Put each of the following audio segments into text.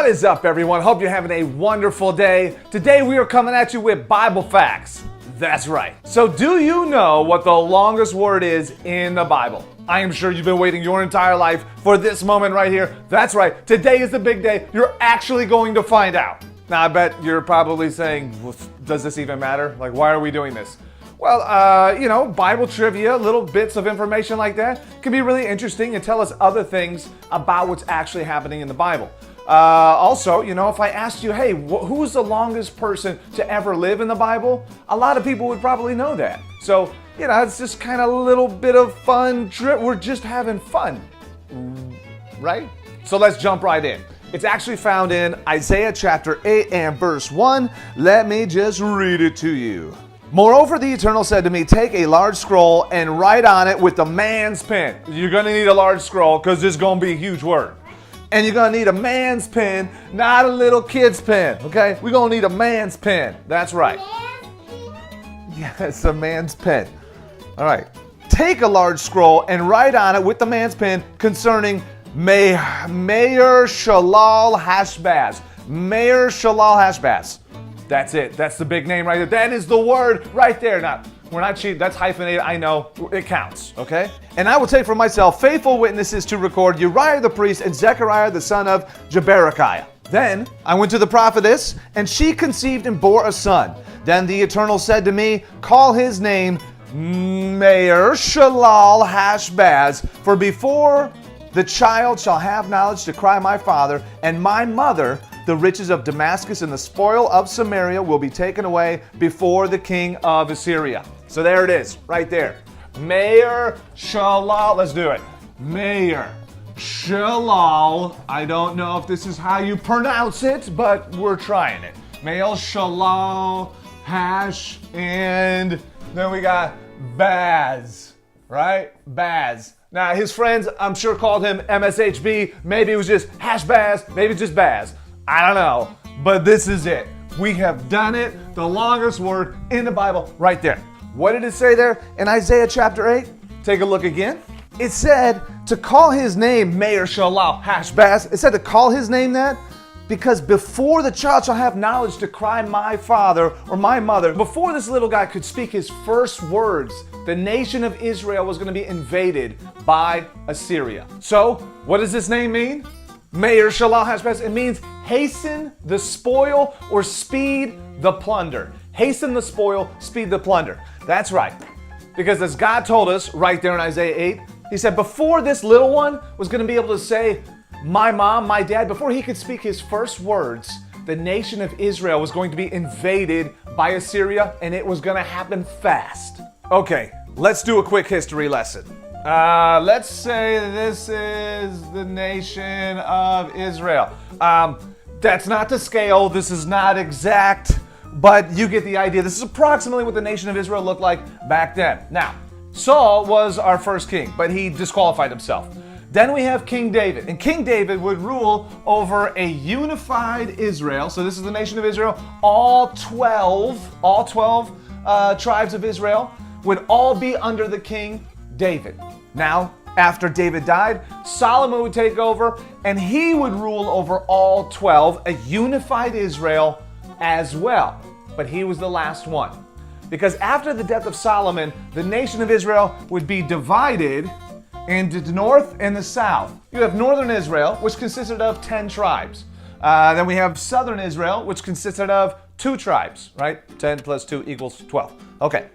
What is up, everyone? Hope you're having a wonderful day. Today we are coming at you with Bible facts. That's right. So do you know what the longest word is in the Bible? I am sure you've been waiting your entire life for this moment right here. That's right. Today is the big day. You're actually going to find out. Now, I bet you're probably saying, well, does this even matter? Like, why are we doing this? Well, Bible trivia, little bits of information like that can be really interesting and tell us other things about what's actually happening in the Bible. Also, if I asked you, hey, who's the longest person to ever live in the Bible? A lot of people would probably know that. So, it's just kind of a little bit of fun. We're just having fun, right? So let's jump right in. It's actually found in Isaiah chapter 8 and verse 1. Let me just read it to you. Moreover, the Eternal said to me, take a large scroll and write on it with the man's pen. You're going to need a large scroll because this is going to be a huge word. And you're going to need a man's pen, not a little kid's pen, okay? We're going to need a man's pen. That's right. Yes, a man's pen. All right. Take a large scroll and write on it with the man's pen concerning Mayor Shalal Hashbaz. Mayor Shalal Hashbaz. That's it. That's the big name right there. That is the word right there. Now, we're not cheating. That's hyphenated. I know. It counts. Okay? And I will take for myself faithful witnesses to record Uriah the priest and Zechariah the son of Jeberechiah. Then I went to the prophetess, and she conceived and bore a son. Then the Eternal said to me, call his name Mayor Shalal Hashbaz, for before the child shall have knowledge to cry my father, and my mother, the riches of Damascus and the spoil of Samaria will be taken away before the king of Assyria. So there it is, right there. Mayor Shalal, let's do it. Mayor Shalal, I don't know if this is how you pronounce it, but we're trying it. Mayor Shalal Hash, and then we got Baz, right? Baz. Now his friends, I'm sure, called him MSHB. Maybe it was just Hash Baz, maybe it's just Baz. I don't know, but this is it. We have done it. The longest word in the Bible right there. What did it say there in Isaiah chapter 8? Take a look again. It said to call his name Mayor Shalal Hashbaz. It said to call his name that because before the child shall have knowledge to cry my father or my mother, before this little guy could speak his first words, the nation of Israel was going to be invaded by Assyria. So what does this name mean? Mayor Shalal Hashbaz. It means hasten the spoil or speed the plunder. Hasten the spoil, speed the plunder. That's right. Because as God told us right there in Isaiah 8, he said before this little one was going to be able to say, my mom, my dad, before he could speak his first words, the nation of Israel was going to be invaded by Assyria, and it was going to happen fast. Okay, let's do a quick history lesson. Let's say this is the nation of Israel. That's not to scale. This is not exact, but you get the idea. This is approximately what the nation of Israel looked like back then. Now, Saul was our first king, but he disqualified himself. Then we have King David, and King David would rule over a unified Israel. So this is the nation of Israel. All 12 tribes of Israel would all be under the king David. Now, after David died, Solomon would take over, and he would rule over all 12, a unified Israel as well. But he was the last one. Because after the death of Solomon, the nation of Israel would be divided into the north and the south. You have northern Israel, which consisted of 10 tribes. Then we have southern Israel, which consisted of 2 tribes, right? 10 plus 2 equals 12. Okay.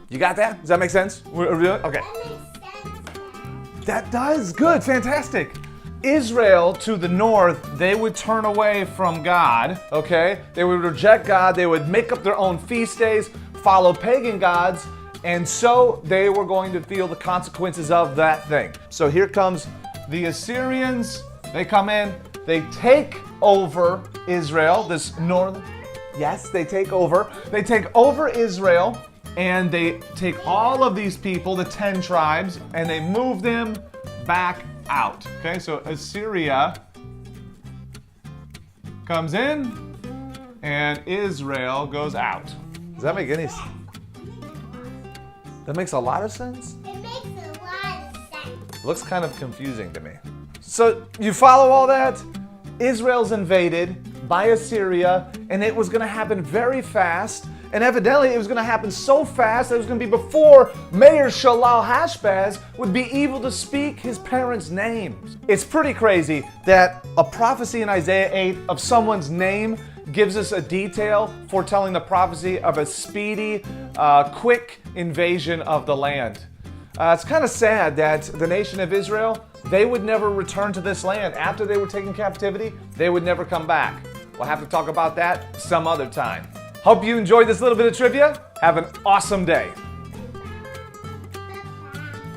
You got that? Does that make sense? Okay. That does. Good. Fantastic. Israel to the north, they would turn away from God, okay? They would reject God. They would make up their own feast days, follow pagan gods, and so they were going to feel the consequences of that thing. So here comes the Assyrians. They come in. They take over Israel, this northern. Yes, they take over. They take over Israel. And they take all of these people, the 10 tribes, and they move them back out. Okay, so Assyria comes in, and Israel goes out. Does that make any sense? That makes a lot of sense? It makes a lot of sense. Looks kind of confusing to me. So you follow all that? Israel's invaded by Assyria, and it was going to happen very fast. And evidently, it was going to happen so fast that it was going to be before Mayor Shalal-Hashbaz would be able to speak his parents' names. It's pretty crazy that a prophecy in Isaiah 8 of someone's name gives us a detail foretelling the prophecy of a speedy, quick invasion of the land. It's kind of sad that the nation of Israel, they would never return to this land. After they were taken captivity, they would never come back. We'll have to talk about that some other time. Hope you enjoyed this little bit of trivia. Have an awesome day.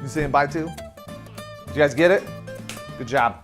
You saying bye too? Did you guys get it? Good job.